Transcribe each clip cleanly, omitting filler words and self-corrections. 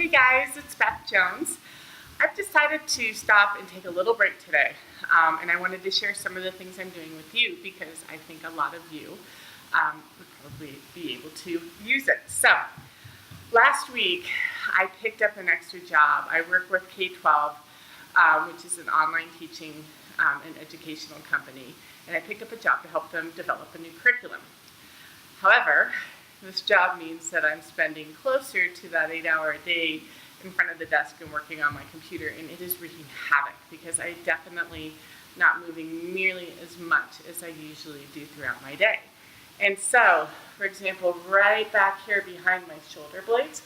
Hey guys, it's Beth Jones. I've decided to stop and take a little break today, and I wanted to share some of the things I'm doing with you because I think a lot of you would probably be able to use it. So, last week I picked up an extra job. I work with K-12, which is an online teaching and educational company, and I picked up a job to help them develop a new curriculum. However, this job means that I'm spending closer to that 8-hour-a-day in front of the desk and working on my computer, and it is wreaking havoc because I definitely not moving nearly as much as I usually do throughout my day. And so, for example, right back here behind my shoulder blades,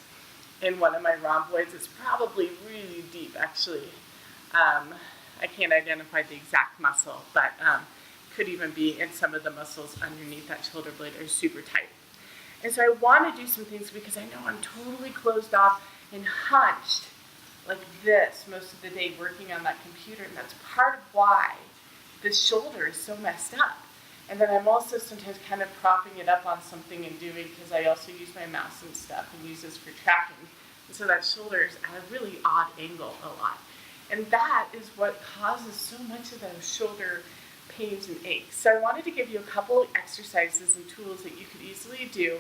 in one of my rhomboids, it's probably really deep actually. I can't identify the exact muscle, but could even be in some of the muscles underneath that shoulder blade are super tight. And so I want to do some things because I know I'm totally closed off and hunched like this most of the day working on that computer, and that's part of why this shoulder is so messed up. And then I'm also sometimes kind of propping it up on something and doing, because I also use my mouse and stuff and use this for tracking. And so that shoulder is at a really odd angle a lot. And that is what causes so much of those shoulder pains and aches. So I wanted to give you a couple exercises and tools that you could easily do,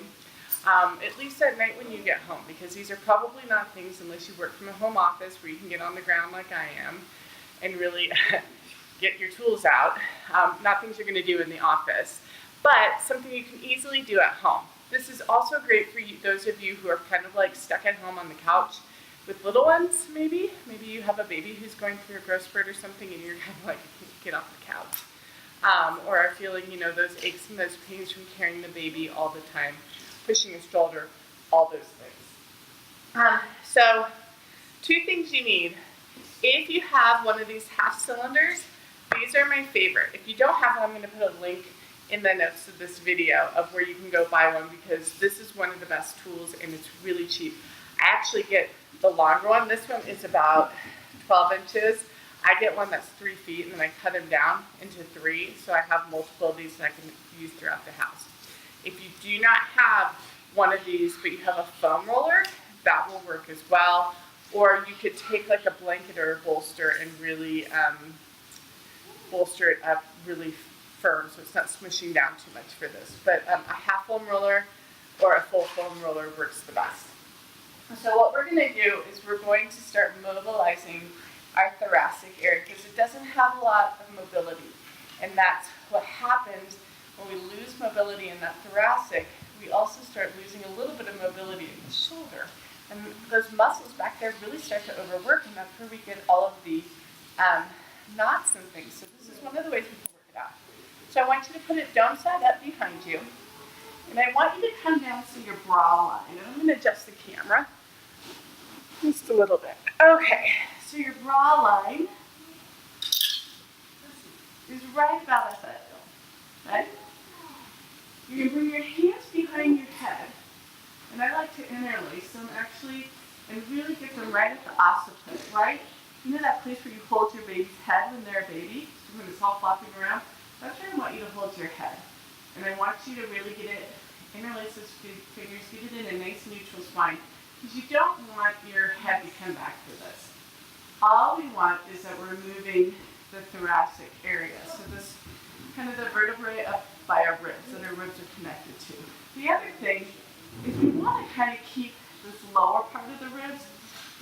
at least at night when you get home, because these are probably not things, unless you work from a home office where you can get on the ground like I am and really get your tools out, not things you're going to do in the office, but something you can easily do at home. This is also great for you, those of you who are kind of like stuck at home on the couch with little ones, maybe. Maybe you have a baby who's going through a growth spurt or something and you're kind of like, I can't get off the couch. Or are feeling, those aches and those pains from carrying the baby all the time, pushing a stroller, all those things. So, two things you need. If you have one of these half cylinders, these are my favorite. If you don't have one, I'm going to put a link in the notes of this video of where you can go buy one, because this is one of the best tools and it's really cheap. I actually get the longer one. This one is about 12 inches. I get one that's 3 feet, and then I cut them down into 3, so I have multiple of these that I can use throughout the house. If you do not have one of these, but you have a foam roller, that will work as well. Or you could take like a blanket or a bolster and really bolster it up really firm so it's not smushing down too much for this. But a half foam roller or a full foam roller works the best. So what we're going to do is we're going to start mobilizing our thoracic area because it doesn't have a lot of mobility. And that's what happens when we lose mobility in that thoracic. We also start losing a little bit of mobility in the shoulder. And those muscles back there really start to overwork, and that's where we get all of the knots and things. So this is one of the ways we can work it out. So I want you to put it dome side up behind you. And I want you to come down to your bra line. And I'm going to adjust the camera just a little bit. Okay, so your bra line is right about at that dome, right? You're going to bring your hands behind your head. And I like to interlace them actually and really get them right at the occiput, right? You know that place where you hold your baby's head when they're a baby, when it's all flopping around? That's where I want you to hold your head. And I want you to really get it, interlace those fingers, get it in a nice neutral spine. Because you don't want your head to come back for this. All we want is that we're moving the thoracic area. So this kind of the vertebrae up by our ribs, that our ribs are connected to. The other thing is we want to kind of keep this lower part of the ribs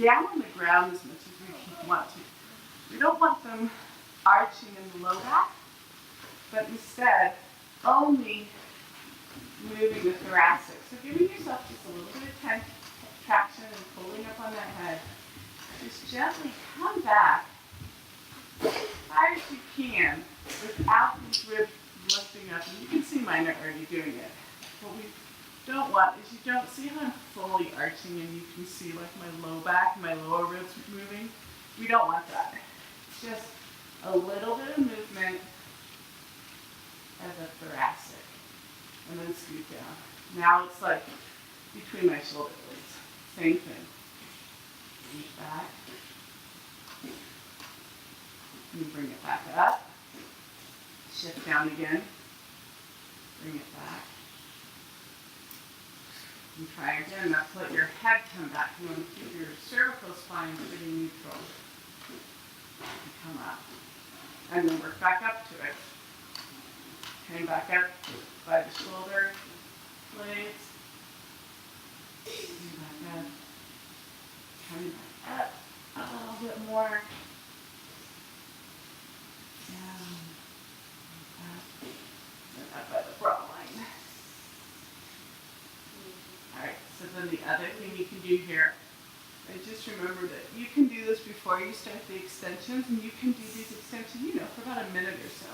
down on the ground as much as we want to. We don't want them arching in the low back, but instead only moving the thoracic. So giving yourself just a little bit of traction and pulling up on that head. Just gently come back as high as you can without these ribs lifting up. And you can see mine are already doing it. What we don't want is you don't see how I'm fully arching and you can see like my low back, my lower ribs moving. We don't want that. Just a little bit of movement of the thoracic. And then scoot down. Now it's like between my shoulder blades. Same thing. Reach back. And bring it back up. Shift down again. Bring it back. And try again, not to let your head come back. You want to keep your cervical spine pretty neutral. And come up. And then work back up to it. Came back up by the shoulder blades. Coming back up. Coming back up a little bit more. Down. Up. And up by the brow line. Alright, so then the other thing you can do here, and just remember that you can do this before you start the extensions, and you can do these extensions, for about a minute or so.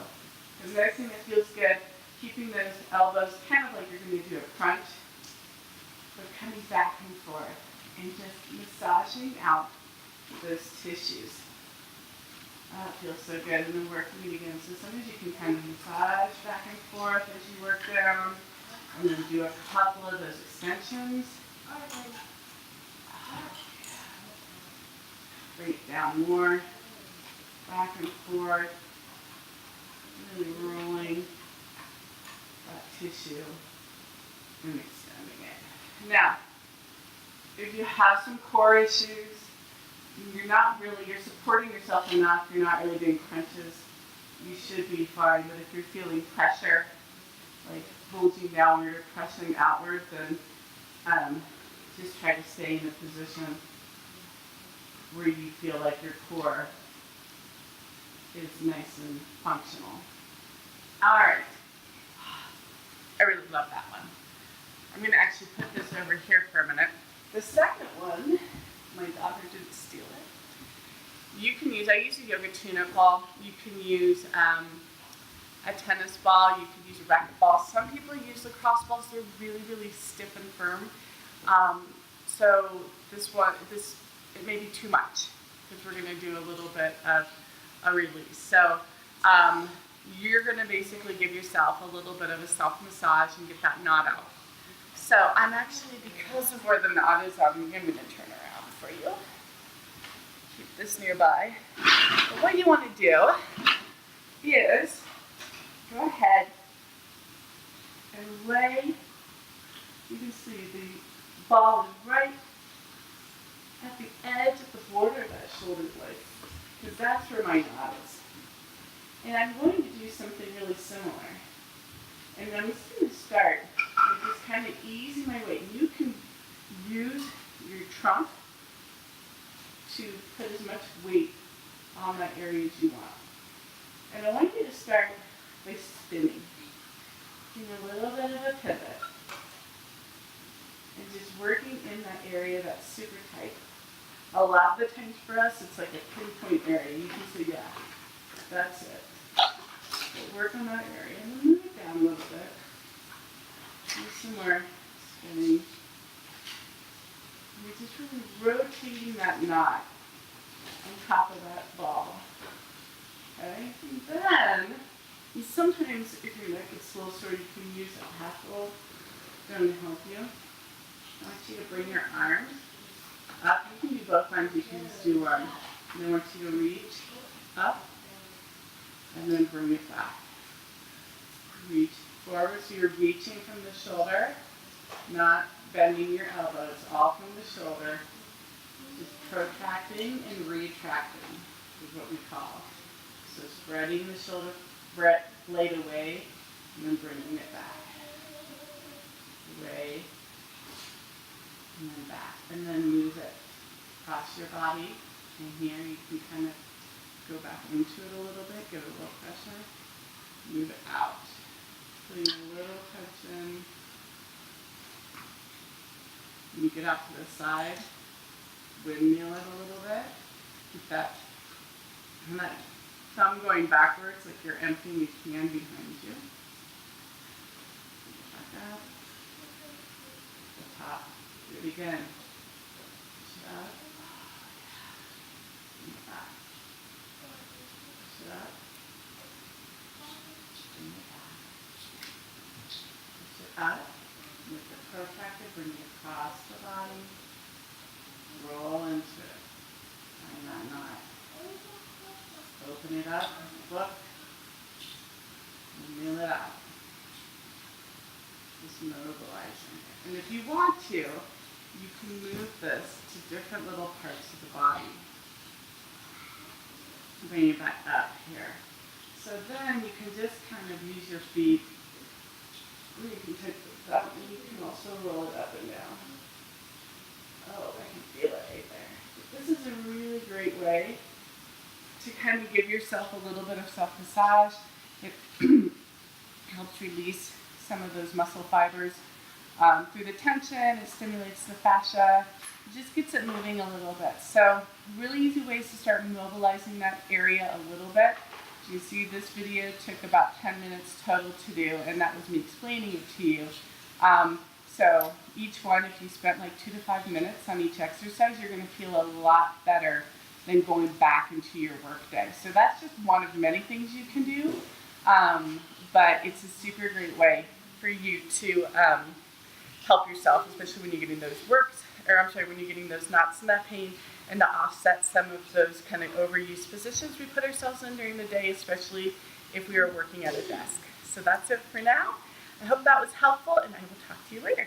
The next thing that feels good, keeping those elbows kind of like you're going to do a crunch, but coming back and forth, and just massaging out those tissues. Oh, it feels so good, and then working it again. So sometimes you can kind of massage back and forth as you work down. And then do a couple of those extensions. Bring it down more. Back and forth. Really rolling that tissue and extending it. Now, if you have some core issues, you're supporting yourself enough, you're not really doing crunches, you should be fine. But if you're feeling pressure, like bulging downward or pressing outward, then just try to stay in a position where you feel like your core is nice and functional. All right. I really love that one. I'm going to actually put this over here for a minute. The second one, my daughter didn't steal it. You can use, I use a yoga tune-up ball. You can use a tennis ball, you could use a racquetball. Some people use lacrosse balls, they're really, really stiff and firm. So it may be too much, because we're gonna do a little bit of a release. So you're gonna basically give yourself a little bit of a self-massage and get that knot out. So I'm actually, because of where the knot is, I'm gonna turn around for you. Keep this nearby. But what you wanna do is, go ahead and lay, you can see the ball is right at the edge of the border of that shoulder blade, because that's where my knot is. And I'm going to do something really similar. And I'm just going to start by just kind of easing my weight. You can use your trunk to put as much weight on that area as you want. And I want you to start by spinning. Doing a little bit of a pivot. And just working in that area that's super tight. A lot of the times for us, it's like a pinpoint area. You can see, yeah, that's it. But work on that area and then move it down a little bit. Do some more spinning. And you're just really rotating that knot on top of that ball. Okay? And then, sometimes if your neck is a little sore, you can use a half roll. It's going to help you. I want you to bring your arms up. You can do both arms. You can just do one. And I want you to reach up and then bring it back. Reach forward, so you're reaching from the shoulder, not bending your elbows, all from the shoulder. Just protracting and retracting is what we call. So spreading the shoulder blade away and then bringing it back. Away and then back. And then move it across your body. And here you can kind of go back into it a little bit, give it a little pressure. Move it out. Putting a little tension. You get out to the side. Windmill it a little bit. Keep that, and that thumb going backwards, like you're emptying your can behind you. Back up. The top. Do it again. Push up. And back. Push it up. Bring it back. Push it up. With the protractor, bring it across the body. Roll into it. Find that knot. Open it up, look, and mill it out. Just mobilizing it. And if you want to, you can move this to different little parts of the body. Bring it back up here. So then you can just kind of use your feet. You can take this up and you can also roll it up and down. Oh, I can feel it right there. This is a really great way to kind of give yourself a little bit of self-massage. It helps release some of those muscle fibers through the tension. It stimulates the fascia. It just gets it moving a little bit. So really easy ways to start mobilizing that area a little bit. You see this video took about 10 minutes total to do, and that was me explaining it to you. So each one, if you spent like 2 to 5 minutes on each exercise, you're going to feel a lot better than going back into your workday. So that's just one of many things you can do, but it's a super great way for you to help yourself, especially when you're getting those when you're getting those knots in that pain, and to offset some of those kind of overused positions we put ourselves in during the day, especially if we are working at a desk. So that's it for now. I hope that was helpful, and I will talk to you later.